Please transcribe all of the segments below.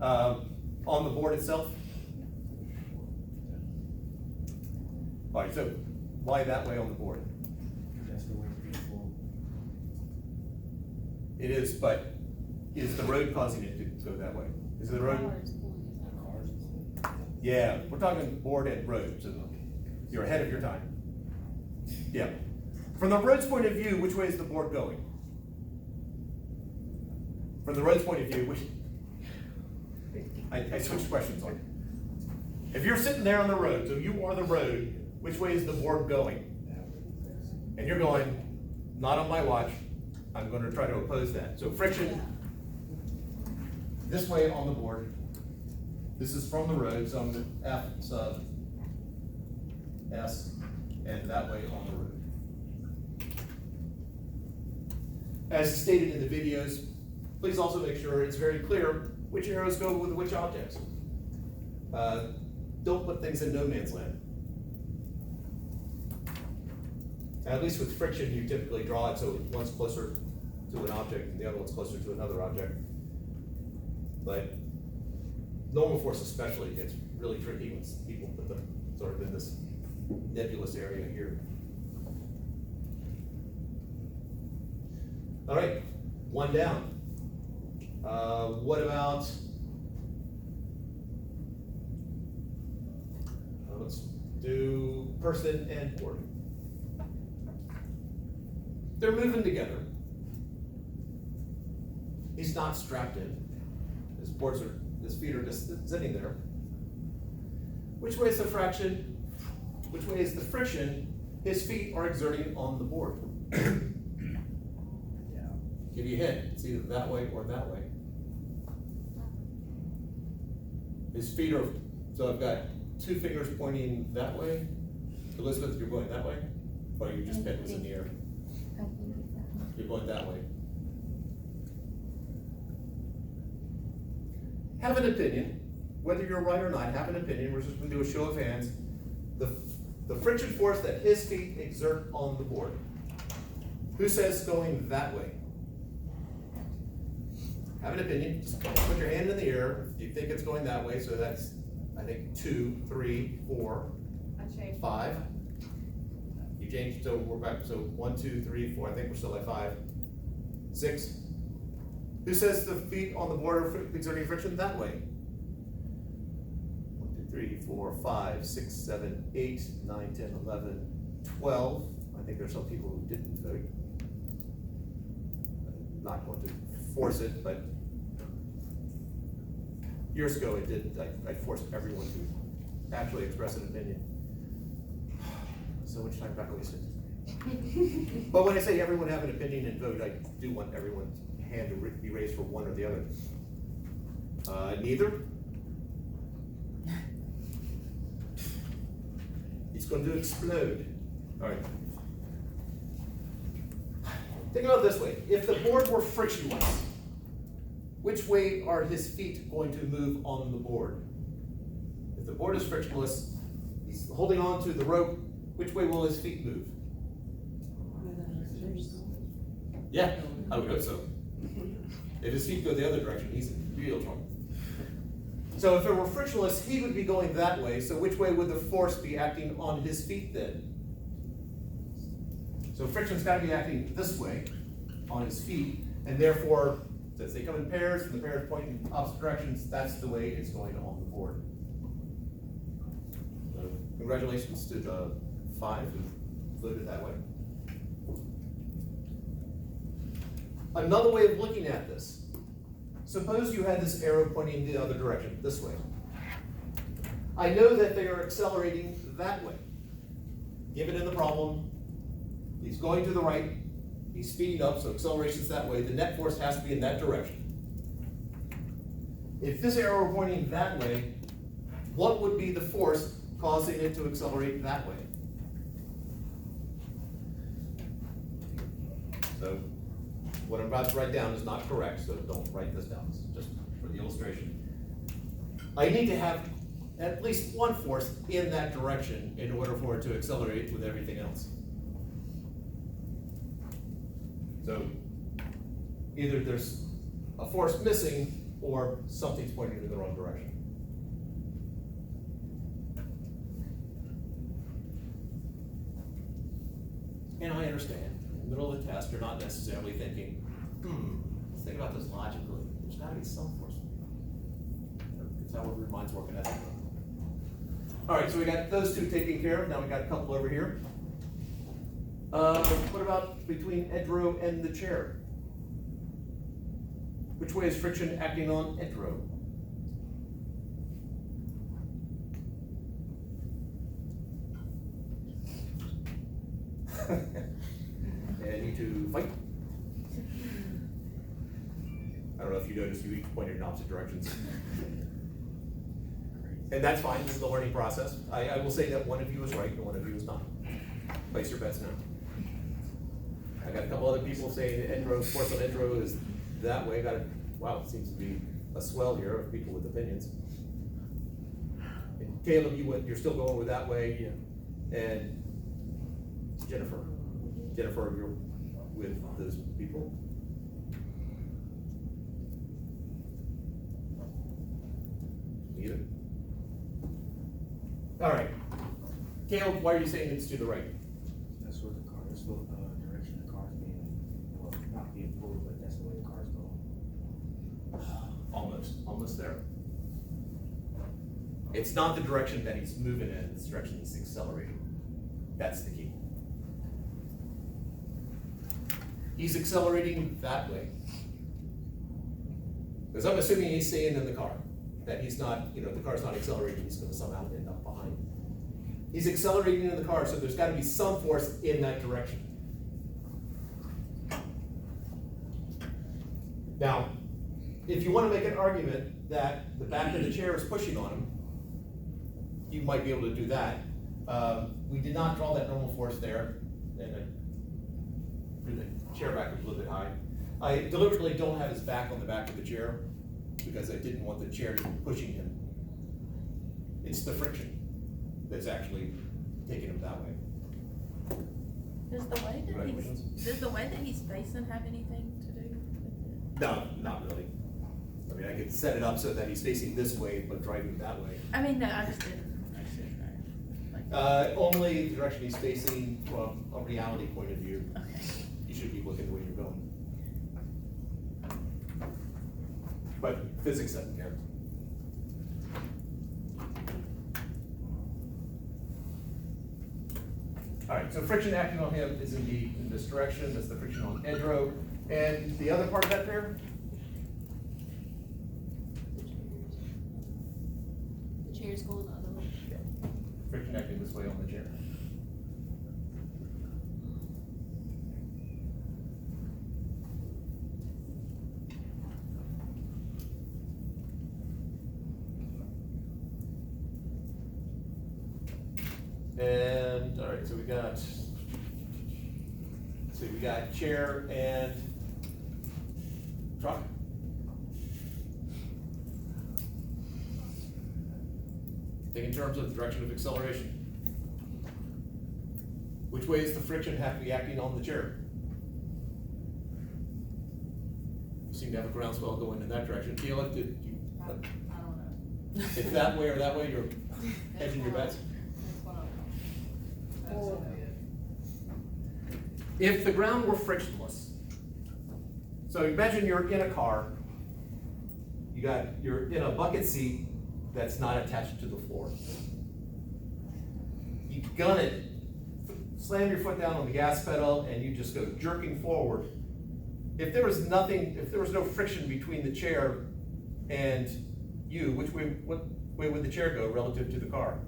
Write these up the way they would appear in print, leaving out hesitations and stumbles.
on the board itself? All right, so why that way on the board? That's the way we're gonna flow. It is, but is the road causing it to go that way? Is the road? Cars. Yeah, we're talking board and road, so you're ahead of your time. Yeah. From the road's point of view, which way is the board going? From the road's point of view, which, I switched questions on you. If you're sitting there on the road, so you are the road, which way is the board going? And you're going, not on my watch, I'm going to try to oppose that. So friction, this way on the board. This is from the road, so I'm the F sub S, and that way on the road. As stated in the videos, please also make sure it's very clear which arrows go with which objects. Don't put things in no man's land. At least with friction, you typically draw it so one's closer to an object and the other one's closer to another object. But normal force especially gets really tricky when people put them sort of in this nebulous area here. All right, one down. What about, let's do person and board. They're moving together. He's not strapped in. His feet are just sitting there. Which way is the fraction? Which way is the friction his feet are exerting on the board? Yeah. Give you a hint, it's either that way or that way. His feet are, so I've got two fingers pointing that way. Elizabeth, you're going that way? Or you just head was in the air? I think it's that one. You're going that way. Have an opinion, whether you're right or not, have an opinion. We're just going to do a show of hands. The friction force that his feet exert on the board. Who says going that way? Have an opinion. Just put your hand in the air if you think it's going that way. So that's, I think, 2, 3, 4, I changed. 5. You changed, so we're back. So 1, 2, 3, 4. I think we're still at 5. 6. Who says the feet on the board are exerting friction that way? 1, 2, 3, 4, 5, 6, 7, 8, 9, 10, 11, 12. I think there's some people who didn't vote. I'm not going to force it, but years ago it did. I forced everyone to actually express an opinion. So much time got wasted. But when I say everyone have an opinion and vote, I do want everyone's hand to be raised for one or the other. Neither? It's going to explode. All right. Think about it this way. If the board were frictionless, which way are his feet going to move on the board? If the board is frictionless, he's holding on to the rope, which way will his feet move? Yeah, I would hope so. If his feet go the other direction, he's in real trouble. So if it were frictionless, he would be going that way. So which way would the force be acting on his feet then? So friction's got to be acting this way on his feet, and therefore, since they come in pairs and the pairs point in opposite directions, that's the way it's going on the board. So congratulations to the 5 who voted that way. Another way of looking at this, suppose you had this arrow pointing the other direction, this way. I know that they are accelerating that way. Given in the problem, he's going to the right, he's speeding up, so acceleration's that way. The net force has to be in that direction. If this arrow were pointing that way, what would be the force causing it to accelerate that way? So what I'm about to write down is not correct, so don't write this down. It's just for the illustration. I need to have at least one force in that direction in order for it to accelerate with everything else. So either there's a force missing or something's pointing in the wrong direction. And I understand, in the middle of the test, you're not necessarily thinking, let's think about this logically. There's gotta be some force. That's how your mind's working at that moment. All right, so we got those two taken care of. Now we got a couple over here. What about between edge row and the chair? Which way is friction acting on edge row? And you two fight. I don't know if you noticed, you each pointed in opposite directions. And that's fine, this is the learning process. I will say that one of you is right and one of you is not. Place your bets now. I got a couple other people saying edge row, force on edge row is that way. Wow, it seems to be a swell here of people with opinions. And Caleb, you're still going with that way. Yeah. And Jennifer, you're with those people? Neither? All right. Caleb, why are you saying it's to the right? That's what the car, that's what, direction the car's being, well, not being pulled, but that's the way the car's going. Almost there. It's not the direction that he's moving in, it's the direction he's accelerating. That's the key. He's accelerating that way. Because I'm assuming he's staying in the car, that he's not, the car's not accelerating, he's gonna somehow end up behind. He's accelerating in the car, so there's gotta be some force in that direction. Now, if you wanna make an argument that the back of the chair is pushing on him, you might be able to do that. We did not draw that normal force there, and I threw the chair back a little bit high. I deliberately don't have his back on the back of the chair because I didn't want the chair to be pushing him. It's the friction that's actually taking him that way. Does the way that he's facing have anything to do with it? No, not really. I mean, I could set it up so that he's facing this way, but driving that way. I mean, no, I just didn't. Only the direction he's facing from a reality point of view. Okay. You should be looking the way you're going. But physics doesn't care. All right, so friction acting on him is indeed in this direction. That's the friction on edge row. And the other part of that there? The chair's going the other way. Yeah. Friction acting this way on the chair. And, all right, so we got chair and truck. Think in terms of the direction of acceleration. Which way is the friction have to be acting on the chair? You seem to have a groundswell going in that direction. Keela, did you? I don't know. It's that way or that way, you're hedging your bets? That's what I don't know. That's it. If the ground were frictionless, so imagine you're in a car, you're in a bucket seat that's not attached to the floor. You gun it, slam your foot down on the gas pedal, and you just go jerking forward. If there was no friction between the chair and you, what way would the chair go relative to the car?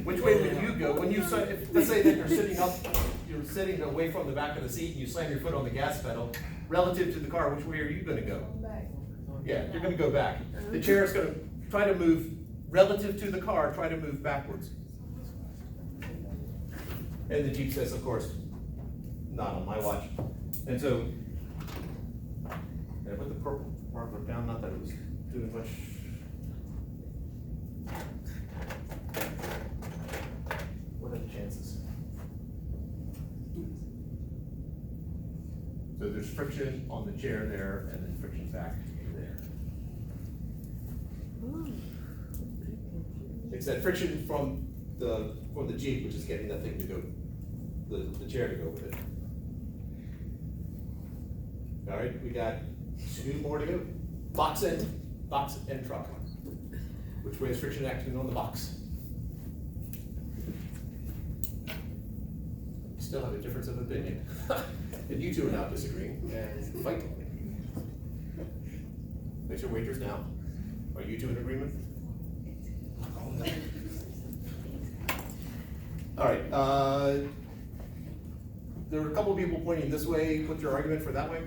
Which way would you go when let's say that you're sitting away from the back of the seat and you slam your foot on the gas pedal, relative to the car, which way are you gonna go? Yeah, you're gonna go back. The chair is gonna try to move relative to the car, try to move backwards. And the Jeep says, of course, not on my watch. And so, I put the purple marker down, not that it was doing much. What are the chances? So there's friction on the chair there, and then friction back there. It's that friction from the Jeep, which is getting that thing to go, the chair to go with it. All right, we got 2 more to go. Box and truck. Which way is friction acting on the box? Still have a difference of opinion. And you two are now disagreeing and fight. There's your wagers now. Are you two in agreement? All right, there were a couple of people pointing this way. What's your argument for that way?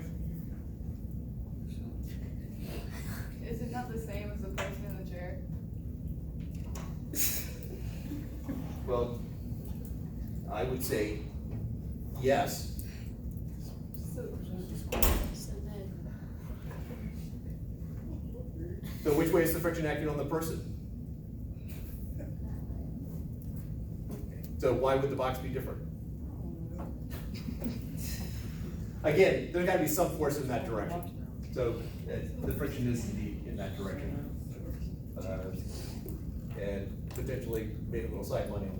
Is it not the same as the person in the chair? Well, I would say yes. So then, So which way is the friction acting on the person? So why would the box be different? Again, there's gotta be some force in that direction. So the friction is indeed in that direction. And potentially made a little side money.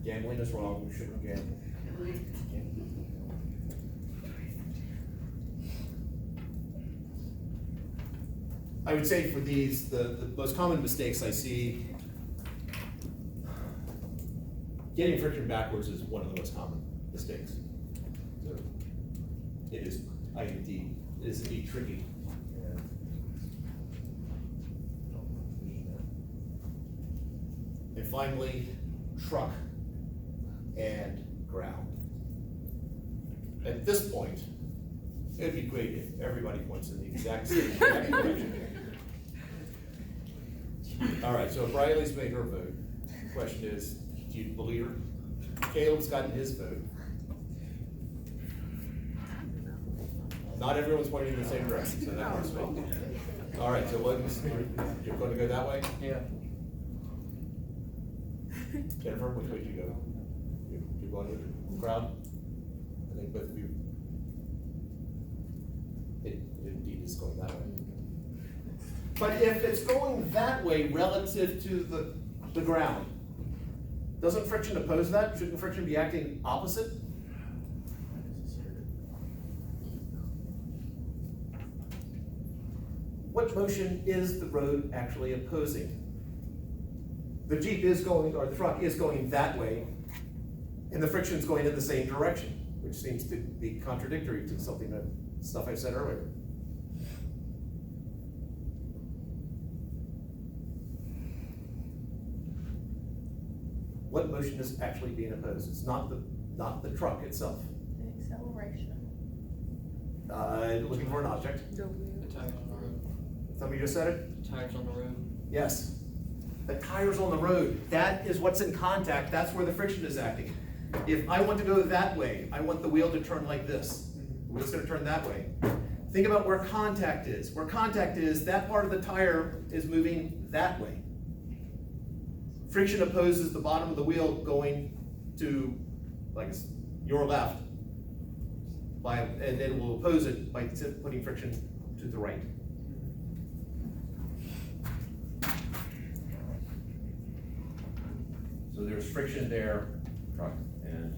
Gambling is wrong, we shouldn't gamble. I would say for these, the most common mistakes I see, getting friction backwards is one of the most common mistakes. So it is indeed tricky. And finally, truck and ground. At this point, it'd be great if everybody points in the exact same direction. All right, so Briley's made her vote. Question is, do you believe her? Caleb's gotten his vote. Not everyone's pointing in the same direction, so that hurts me. All right, so you're going to go that way? Yeah. Jennifer, which way do you go? You're going with the crowd? I think both of you. It indeed is going that way. But if it's going that way relative to the ground, doesn't friction oppose that? Shouldn't friction be acting opposite? What motion is the road actually opposing? The Jeep is going, or the truck is going that way, and the friction's going in the same direction, which seems to be contradictory to stuff I said earlier. What motion is actually being opposed? It's not the truck itself. The acceleration. Looking for an object. The tires on the road. Somebody just said it? The tires on the road. Yes. The tires on the road, that is what's in contact, that's where the friction is acting. If I want to go that way, I want the wheel to turn like this. The wheel's gonna turn that way. Think about where contact is. Where contact is, that part of the tire is moving that way. Friction opposes the bottom of the wheel going to, like, your left, and then will oppose it by putting friction to the right. So there's friction there, truck, and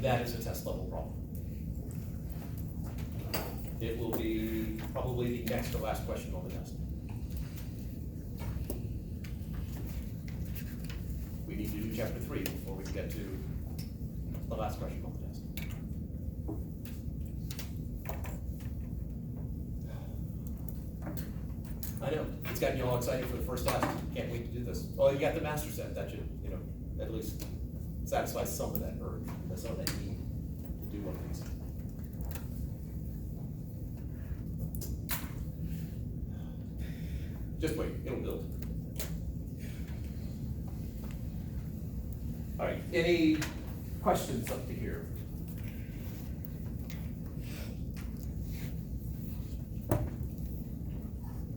that is a test level problem. It will be probably the next to last question on the test. We need to do chapter 3 before we get to the last question on the test. I know, it's gotten you all excited for the first test. Can't wait to do this. Oh, you got the master set. That should, at least satisfy some of that urge, some of that need to do one of these. Just wait, it'll build. All right, any questions up to here?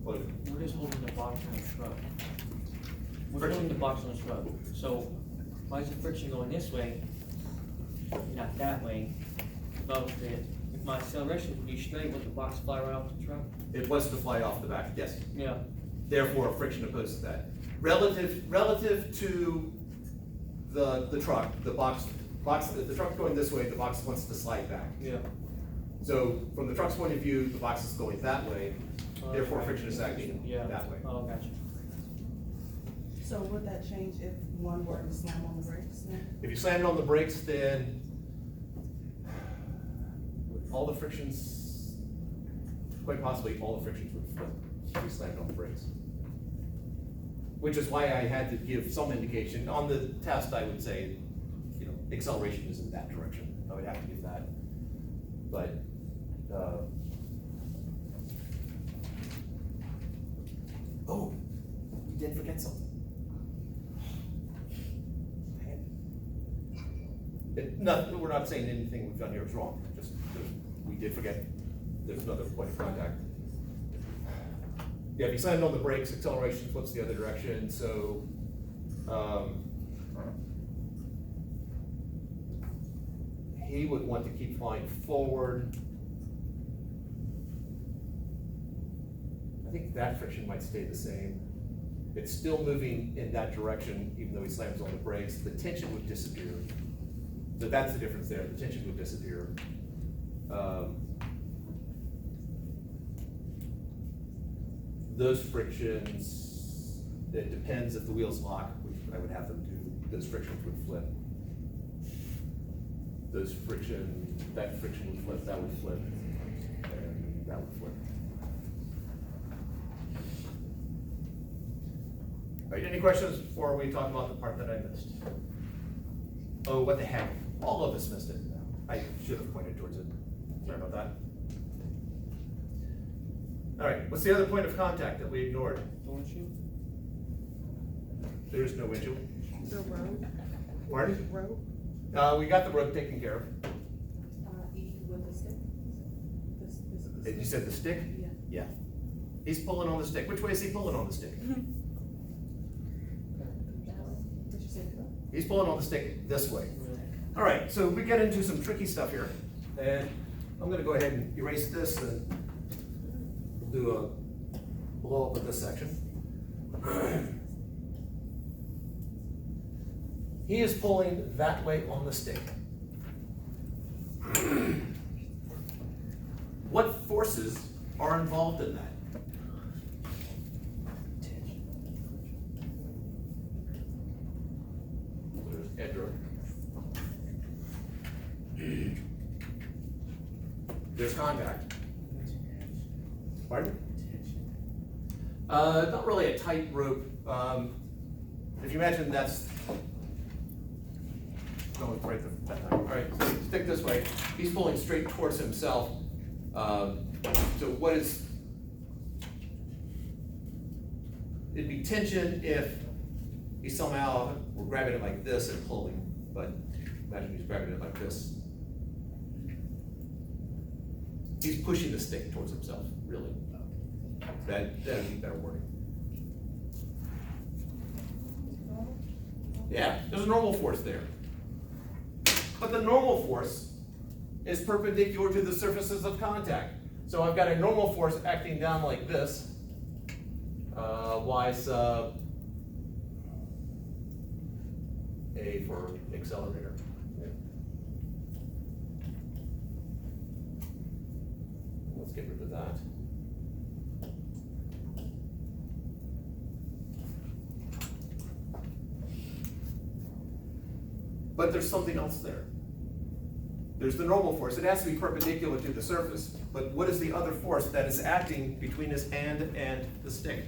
What is holding the box in the truck? We're pulling the box on the truck, so why is the friction going this way, not that way? If my acceleration would be straight, would the box fly right off the truck? It was to fly off the back, yes. Yeah. Therefore, friction opposed to that. Relative to the truck, the truck's going this way, the box wants to slide back. Yeah. So from the truck's point of view, the box is going that way, therefore Okay. friction is acting Yeah. that way. Oh, gotcha. So would that change if one were to slam on the brakes now? If you slam it on the brakes, then all the frictions, quite possibly all the frictions would flip if you slammed on the brakes. Which is why I had to give some indication. On the test, I would say, acceleration is in that direction. I would have to give that. But, oh, we did forget something. No, we're not saying anything we've done here is wrong, just, we did forget, there's another point of contact. Yeah, if you slam on the brakes, acceleration flips the other direction, so, he would want to keep flying forward. I think that friction might stay the same. It's still moving in that direction, even though he slams on the brakes, the tension would disappear. So that's the difference there, the tension would disappear. Those frictions, it depends if the wheels lock, which I would have them do, those frictions would flip. That friction would flip, that would flip, and that would flip. All right, any questions before we talk about the part that I missed? Oh, what the heck, all of us missed it. I should have pointed towards it, sorry about that. All right, what's the other point of contact that we ignored? The windshield? There's no windshield. The road? Pardon? Road? We got the rope taken care of. E with the stick? And you said the stick? Yeah. Yeah. He's pulling on the stick. Which way is he pulling on the stick? Did you say that? He's pulling on the stick this way. All right, so we get into some tricky stuff here. And I'm gonna go ahead and erase this and we'll do a blow up of this section. He is pulling that way on the stick. What forces are involved in that? There's Edra. There's contact. Pardon? Not really a tight rope. If you imagine that's going right that time. All right, so stick this way. He's pulling straight towards himself. So what is? It'd be tension if he somehow were grabbing it like this and pulling, but imagine he's grabbing it like this. He's pushing the stick towards himself, really. That'd be better wording. Yeah, there's a normal force there. But the normal force is perpendicular to the surfaces of contact. So I've got a normal force acting down like this. Y sub A for accelerator. Yeah. Let's get rid of that. But there's something else there. There's the normal force. It has to be perpendicular to the surface. But what is the other force that is acting between his hand and the stick?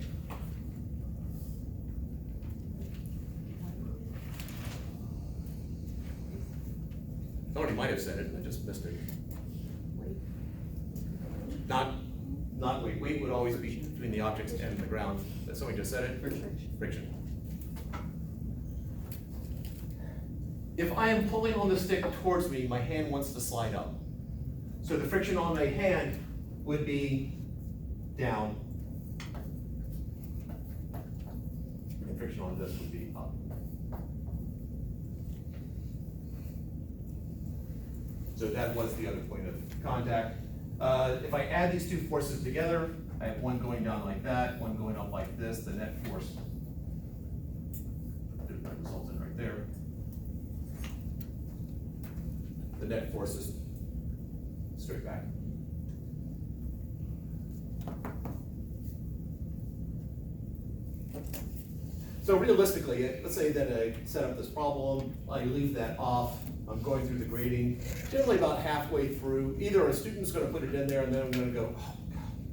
Somebody might have said it, and I just missed it. Not weight. Weight would always be between the objects and the ground. Somebody just said it? Friction. If I am pulling on the stick towards me, my hand wants to slide up. So the friction on my hand would be down. And friction on this would top. So that was the other point of contact. If I add these two forces together, I have one going down like that, one going up like this, the net force. There's my resultant right there. The net force is straight back. So realistically, let's say that I set up this problem, I leave that off, I'm going through the grading, generally about halfway through, either a student's gonna put it in there and then I'm gonna go, oh,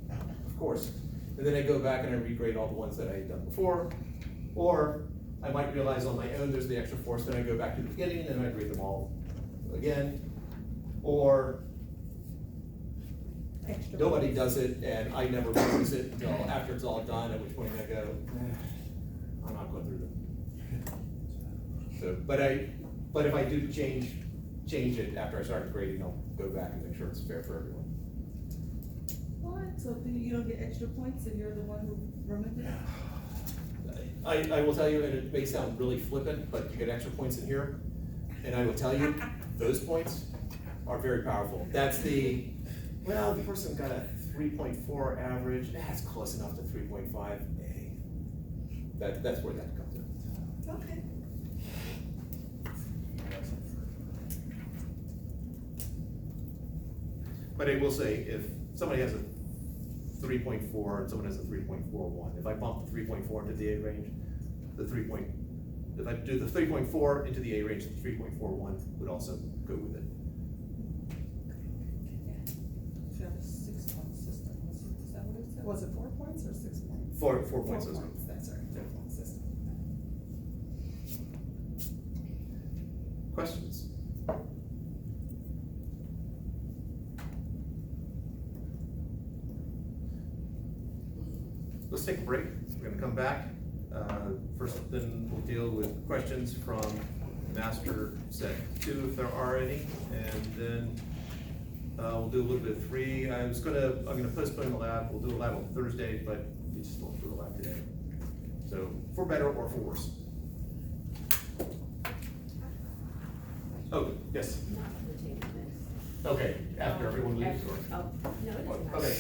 God, of course. And then I go back and I regrade all the ones that I had done before, or I might realize on my own there's the extra force, then I go back to the beginning and I grade them all again. Or Extra nobody points. does it and I never notice it until after it's all done, at which point I go, I'm not going through them. So, but if I do change it after I start grading, I'll go back and make sure it's fair for everyone. What? So then you don't get extra points if you're the one who remembered it? I will tell you, and it may sound really flippant, but you get extra points in here. And I will tell you, those points are very powerful. That's the person got a 3.4 average, that's close enough to 3.5. That's where that comes in. Okay. But I will say, if somebody has a 3.4 and someone has a 3.41, if I bump the 3.4 into the A range, if I do the 3.4 into the A range, the 3.41 would also go with it. So you have a 6-point system. Is that what it said? Was it 4 points or 6 points? 4 4 points. points, that's right, 4-point system. Questions? Let's take a break. We're gonna come back. First, then we'll deal with questions from Master Set 2, if there are any, and then we'll do a little bit of 3. I'm gonna postpone the lab. We'll do a lab on Thursday, but we just won't do a lab today. So, for better or for worse. Oh, yes. Not for the 2 minutes. Okay, after everyone leaves, or? Oh, no, it doesn't matter. Okay,